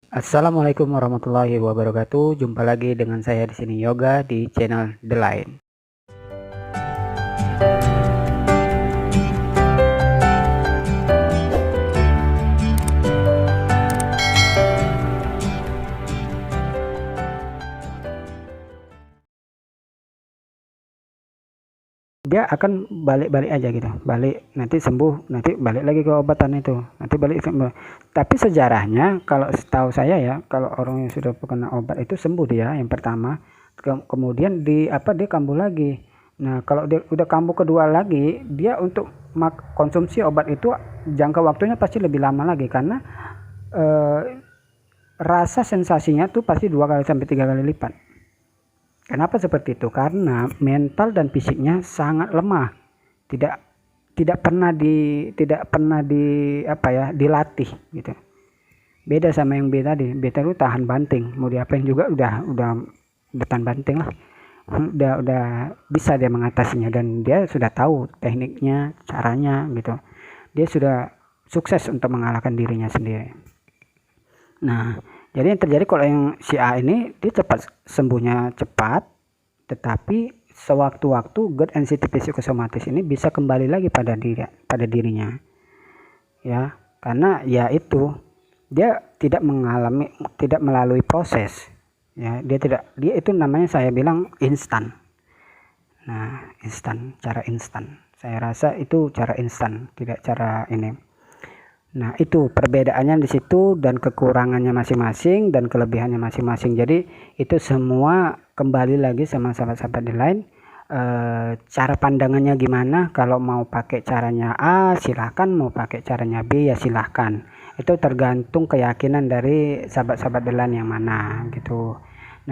Assalamualaikum warahmatullahi wabarakatuh. Jumpa lagi dengan saya di sini Yoga di channel The Line. Dia akan balik-balik aja gitu, balik nanti sembuh, nanti balik lagi ke obatan itu, nanti balik sembuh. Tapi sejarahnya kalau setahu saya ya, kalau orang yang sudah kena obat itu sembuh dia yang pertama, kemudian dia kambuh lagi. Nah kalau dia udah kambuh kedua lagi, dia untuk konsumsi obat itu jangka waktunya pasti lebih lama lagi, karena eh, rasa sensasinya tuh pasti 2 kali sampai 3 kali lipat. Kenapa seperti itu? Karena mental dan fisiknya sangat lemah. Tidak tidak pernah dilatih gitu. Beda sama yang B tadi. B tadi tahan banting, mau diapain juga udah tahan banting lah. Udah bisa dia mengatasinya, dan dia sudah tahu tekniknya, caranya gitu. Dia sudah sukses untuk mengalahkan dirinya sendiri. Nah, jadi yang terjadi kalau yang si A ini, dia cepat sembuhnya cepat, tetapi sewaktu-waktu GERD NCT psikosomatis ini bisa kembali lagi pada dirinya. Ya, karena ya itu dia tidak melalui proses. Ya, dia itu namanya saya bilang instan. Nah, cara instan. Saya rasa itu cara instan, tidak cara ini. Nah, itu perbedaannya di situ, dan kekurangannya masing-masing dan kelebihannya masing-masing. Jadi itu semua kembali lagi sama sahabat-sahabat di lain, cara pandangannya gimana. Kalau mau pakai caranya A silahkan, mau pakai caranya B ya silahkan. Itu tergantung keyakinan dari sahabat-sahabat di lain yang mana gitu.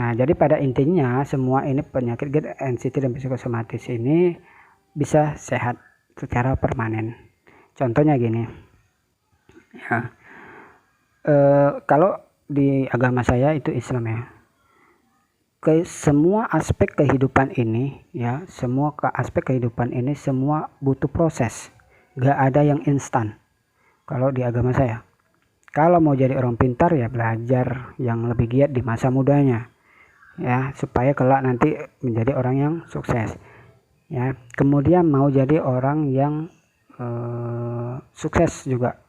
Nah, jadi pada intinya semua ini penyakit GERD, NCT dan psikosomatis ini bisa sehat secara permanen. Contohnya gini. Ya, kalau di agama saya itu Islam ya, semua aspek kehidupan ini ya, semua aspek kehidupan ini semua butuh proses, gak ada yang instan. Kalau di agama saya, kalau mau jadi orang pintar ya belajar yang lebih giat di masa mudanya ya, supaya kelak nanti menjadi orang yang sukses ya. Kemudian mau jadi orang yang sukses juga,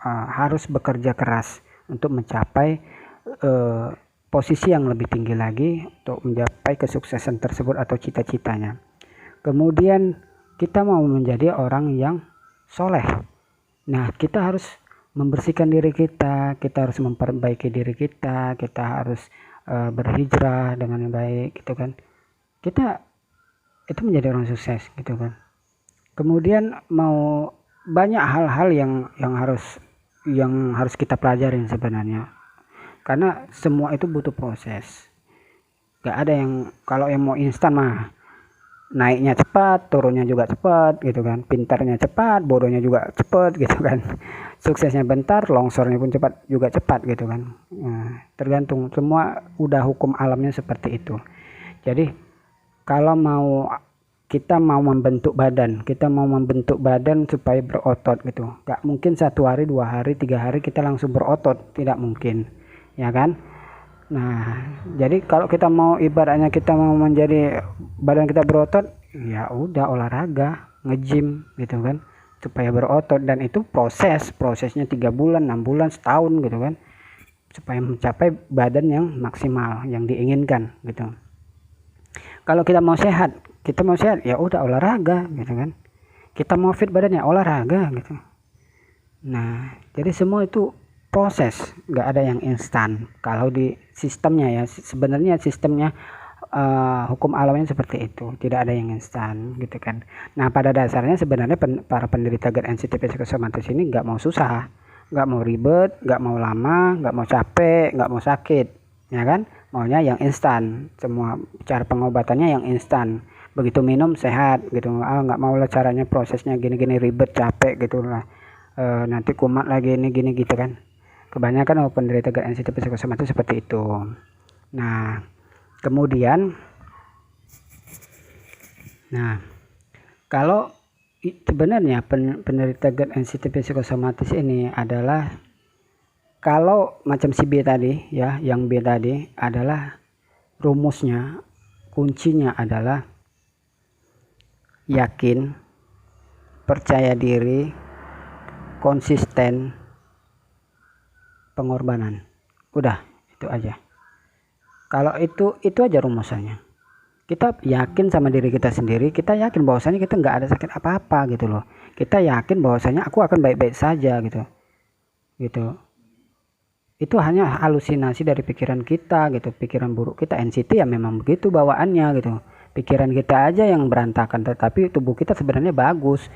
harus bekerja keras untuk mencapai posisi yang lebih tinggi lagi untuk mencapai kesuksesan tersebut atau cita-citanya. Kemudian kita mau menjadi orang yang soleh. Nah, kita harus membersihkan diri kita, kita harus memperbaiki diri kita harus berhijrah dengan baik gitu kan. Kita itu menjadi orang sukses gitu kan. Kemudian mau banyak hal-hal yang harus kita pelajarin sebenarnya, karena semua itu butuh proses. Gak ada yang, kalau yang mau instan mah naiknya cepat, turunnya juga cepat gitu kan, pintarnya cepat, bodohnya juga cepat gitu kan, suksesnya bentar, longsornya pun cepat juga cepat gitu kan. Nah, tergantung, semua udah hukum alamnya seperti itu. Jadi kalau kita mau membentuk badan supaya berotot gitu, gak mungkin 1 hari 2 hari 3 hari kita langsung berotot, tidak mungkin ya kan. Nah, jadi kalau kita mau, ibaratnya kita mau menjadi badan kita berotot, ya udah olahraga, nge-gym gitu kan, supaya berotot. Dan itu prosesnya 3 bulan, 6 bulan, setahun gitu kan, supaya mencapai badan yang maksimal yang diinginkan gitu. Kalau kita mau sehat ya udah olahraga gitu kan. Kita mau fit badannya olahraga gitu. Nah, jadi semua itu proses, nggak ada yang instan. Kalau di sistemnya ya, sebenarnya sistemnya hukum alamnya seperti itu, tidak ada yang instan gitu kan. Nah, pada dasarnya sebenarnya para penderita GERD NCT psikosomatis ini nggak mau susah, nggak mau ribet, nggak mau lama, nggak mau capek, nggak mau sakit, ya kan? Maunya yang instan, semua cara pengobatannya yang instan. Begitu minum sehat gitu, nggak mau lah caranya prosesnya gini-gini ribet, capek gitu lah. Nanti kumat lagi ini gini gitu kan. Kebanyakan penderita GERD NCT psikosomatis seperti itu. Nah, kemudian kalau sebenarnya penderita GERD NCT psikosomatis ini adalah Kalau macam si B tadi ya, yang B tadi adalah rumusnya, kuncinya adalah yakin, percaya diri, konsisten, pengorbanan. Udah, itu aja. Kalau itu aja rumusannya. Kita yakin sama diri kita sendiri, kita yakin bahwasanya kita nggak ada sakit apa-apa gitu loh. Kita yakin bahwasanya aku akan baik-baik saja gitu. Itu hanya halusinasi dari pikiran kita gitu, pikiran buruk kita. NCT ya memang begitu bawaannya gitu, pikiran kita aja yang berantakan, tetapi tubuh kita sebenarnya bagus,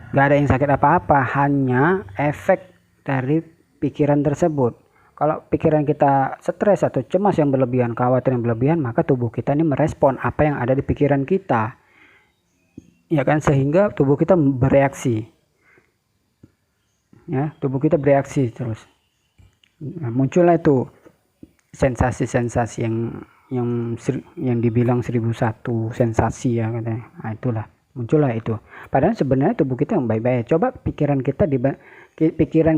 gak ada yang sakit apa-apa, hanya efek dari pikiran tersebut. Kalau pikiran kita stres atau cemas yang berlebihan, khawatir yang berlebihan, maka tubuh kita ini merespon apa yang ada di pikiran kita, ya kan, sehingga tubuh kita bereaksi, ya, tubuh kita bereaksi terus. Nah, muncullah itu sensasi-sensasi yang dibilang 1001 sensasi ya katanya. Nah, itulah muncullah itu. Padahal sebenarnya tubuh kita yang baik-baik. Coba pikiran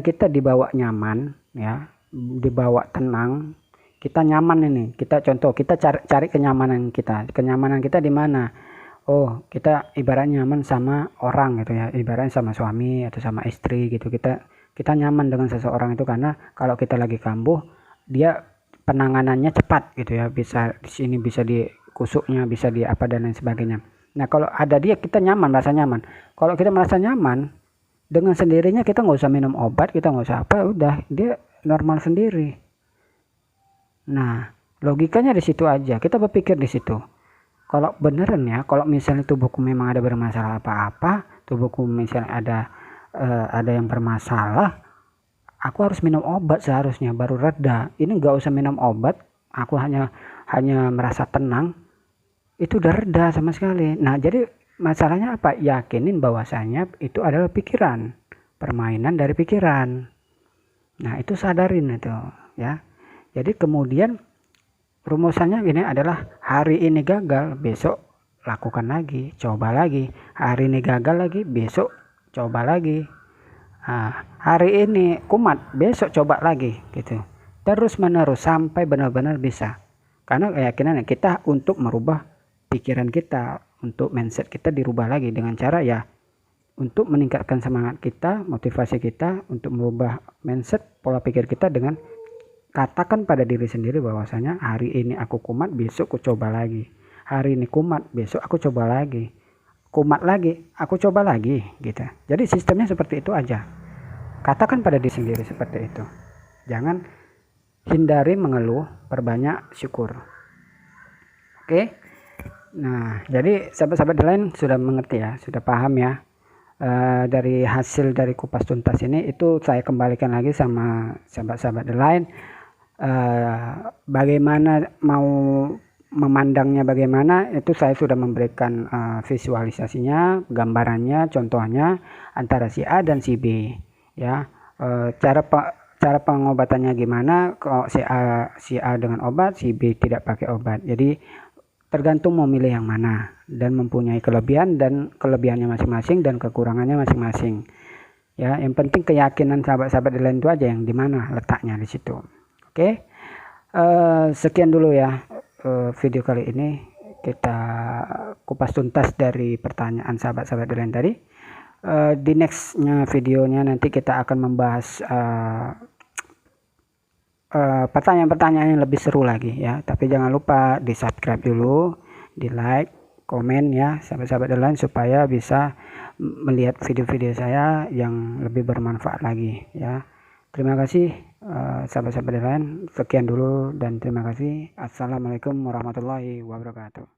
kita dibawa nyaman ya, dibawa tenang, kita nyaman ini. Kita cari kenyamanan kita. Kenyamanan kita di mana? Oh, kita ibaratnya nyaman sama orang gitu ya, ibaratnya sama suami atau sama istri gitu. Kita nyaman dengan seseorang itu karena kalau kita lagi kambuh, dia penanganannya cepat gitu ya, bisa di sini, bisa di kusuknya, bisa di apa dan lain sebagainya. Nah, kalau ada dia, kita nyaman, merasa nyaman. Kalau kita merasa nyaman, dengan sendirinya kita nggak usah minum obat, kita nggak usah apa, udah dia normal sendiri. Nah, logikanya di situ aja, kita berpikir di situ. Kalau beneran ya, kalau misalnya tubuhku memang ada bermasalah apa-apa, tubuhku misalnya ada yang bermasalah, aku harus minum obat seharusnya baru reda. Ini nggak usah minum obat, aku hanya merasa tenang, itu udah reda sama sekali. Nah, jadi masalahnya apa? Yakinin bahwasanya itu adalah pikiran, permainan dari pikiran. Nah, itu sadarin itu ya. Jadi kemudian rumusannya gini adalah, hari ini gagal, besok lakukan lagi, coba lagi. Hari ini gagal lagi, besok coba lagi. Nah, hari ini kumat, besok coba lagi gitu. Terus menerus sampai benar-benar bisa. Karena keyakinan kita untuk merubah pikiran kita, untuk mindset kita dirubah lagi dengan cara ya untuk meningkatkan semangat kita, motivasi kita untuk merubah mindset, pola pikir kita dengan katakan pada diri sendiri bahwasanya hari ini aku kumat, besok aku coba lagi. Hari ini kumat, besok aku coba lagi. Kumat lagi, aku coba lagi gitu. Jadi sistemnya seperti itu aja. Katakan pada diri sendiri seperti itu. Jangan hindari mengeluh, perbanyak syukur. Oke. Nah, jadi sahabat-sahabat lain sudah mengerti ya, sudah paham ya. Dari hasil dari kupas tuntas ini itu saya kembalikan lagi sama sahabat-sahabat lain. Bagaimana mau memandangnya, bagaimana itu saya sudah memberikan visualisasinya, gambarannya, contohnya antara si A dan si B ya. Cara pengobatannya gimana, kalau si A dengan obat, si B tidak pakai obat. Jadi tergantung mau milih yang mana dan mempunyai kelebihan dan kelebihannya masing-masing dan kekurangannya masing-masing ya. Yang penting keyakinan sahabat-sahabat lain itu aja yang dimana letaknya di situ. Oke. Sekian dulu ya video kali ini, kita kupas tuntas dari pertanyaan sahabat-sahabat lain tadi. Di nextnya videonya nanti kita akan membahas pertanyaan-pertanyaan yang lebih seru lagi ya. Tapi jangan lupa di subscribe dulu, di like, komen ya sahabat-sahabat lain, supaya bisa melihat video-video saya yang lebih bermanfaat lagi ya. Terima kasih sahabat-sahabat lain. Sekian dulu dan terima kasih. Assalamualaikum warahmatullahi wabarakatuh.